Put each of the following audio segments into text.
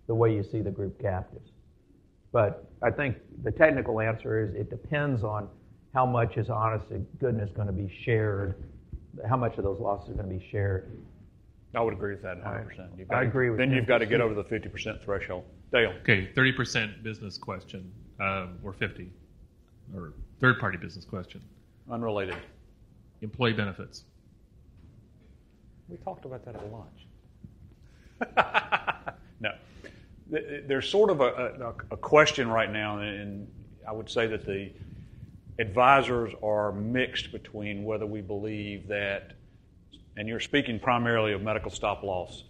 the way you see the group captives. But I think the technical answer is it depends on how much is honest to goodness going to be shared, how much of those losses are going to be shared. I would agree with that 100%. I agree with Then you. you've got to get over the 50% threshold. Dale. Okay, 30% business question, or 50, or third-party business question. Unrelated. Employee benefits. We talked about that at lunch. No. There's sort of a question right now, and I would say that the advisors are mixed between whether we believe that, and you're speaking primarily of medical stop loss,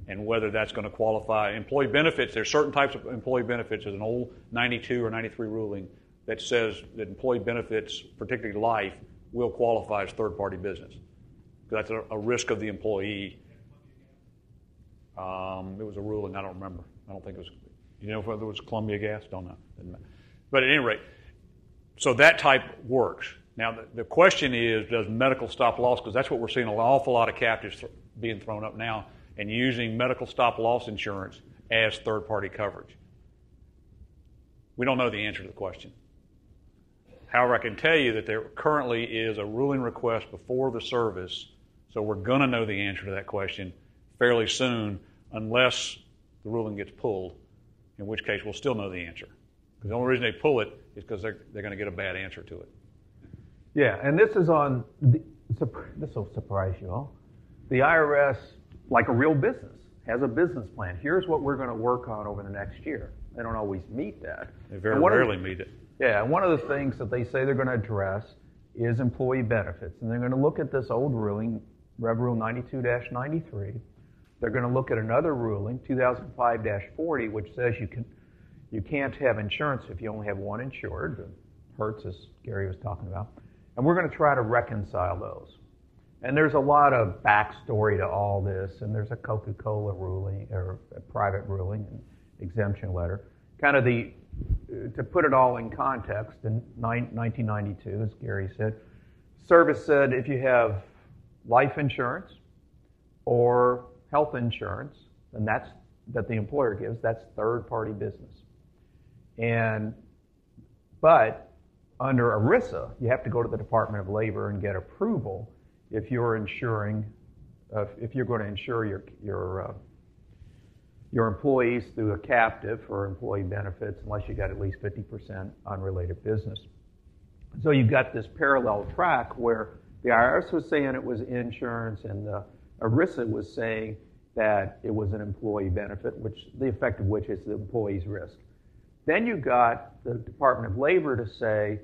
and whether that's going to qualify. Employee benefits, there's certain types of employee benefits. There's an old 92 or 93 ruling that says that employee benefits, particularly life, will qualify as third-party business. That's a risk of the employee. It was a ruling, I don't remember. I don't think it was, you know, whether it was Columbia Gas, don't know. But at any rate, so that type works. Now, the question is, does medical stop loss, because that's what we're seeing an awful lot of captives being thrown up now, and using medical stop loss insurance as third-party coverage. We don't know the answer to the question. However, I can tell you that there currently is a ruling request before the service, so we're going to know the answer to that question fairly soon, unless the ruling gets pulled, in which case we'll still know the answer. Because the only reason they pull it is because they're going to get a bad answer to it. Yeah, and this is on, this will surprise you all. The IRS, like a real business, has a business plan. Here's what we're going to work on over the next year. They don't always meet that. They very rarely meet it. Yeah, and one of the things that they say they're going to address is employee benefits. And they're going to look at this old ruling, Rev Rule 92-93. They're going to look at another ruling, 2005-40, which says you can't have insurance if you only have one insured. The Hertz, as Gary was talking about. And we're going to try to reconcile those. And there's a lot of backstory to all this, and there's a Coca-Cola ruling, or a private ruling, an exemption letter. Kind of to put it all in context, in 1992, as Gary said, service said if you have life insurance or health insurance, and that the employer gives, that's third-party business. But under ERISA, you have to go to the Department of Labor and get approval if you're insuring, if you're going to insure your employees through a captive for employee benefits, unless you got at least 50% unrelated business. So you've got this parallel track where the IRS was saying it was insurance, and the ERISA was saying that it was an employee benefit, which the effect of which is the employee's risk. Then you got the Department of Labor to say,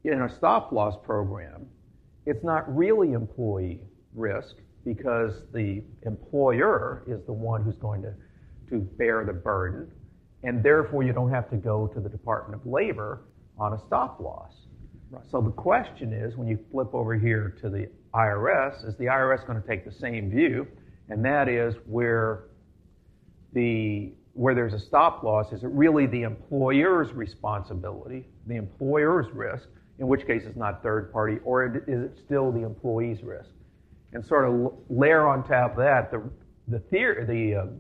in a stop-loss program, it's not really employee risk because the employer is the one who's going to bear the burden, and therefore you don't have to go to the Department of Labor on a stop-loss. Right. So the question is, when you flip over here to the IRS, is the IRS going to take the same view? And that is where there's a stop-loss, is it really the employer's responsibility, the employer's risk, in which case it's not third party, or is it still the employee's risk? And sort of layer on top of that, the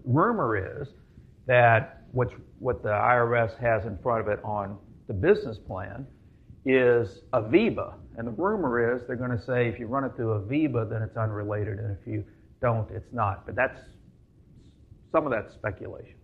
rumor is that what the IRS has in front of it on the business plan is Aviva. And the rumor is they're going to say if you run it through Aviva, then it's unrelated, and if you don't, it's not. But some of that's speculation.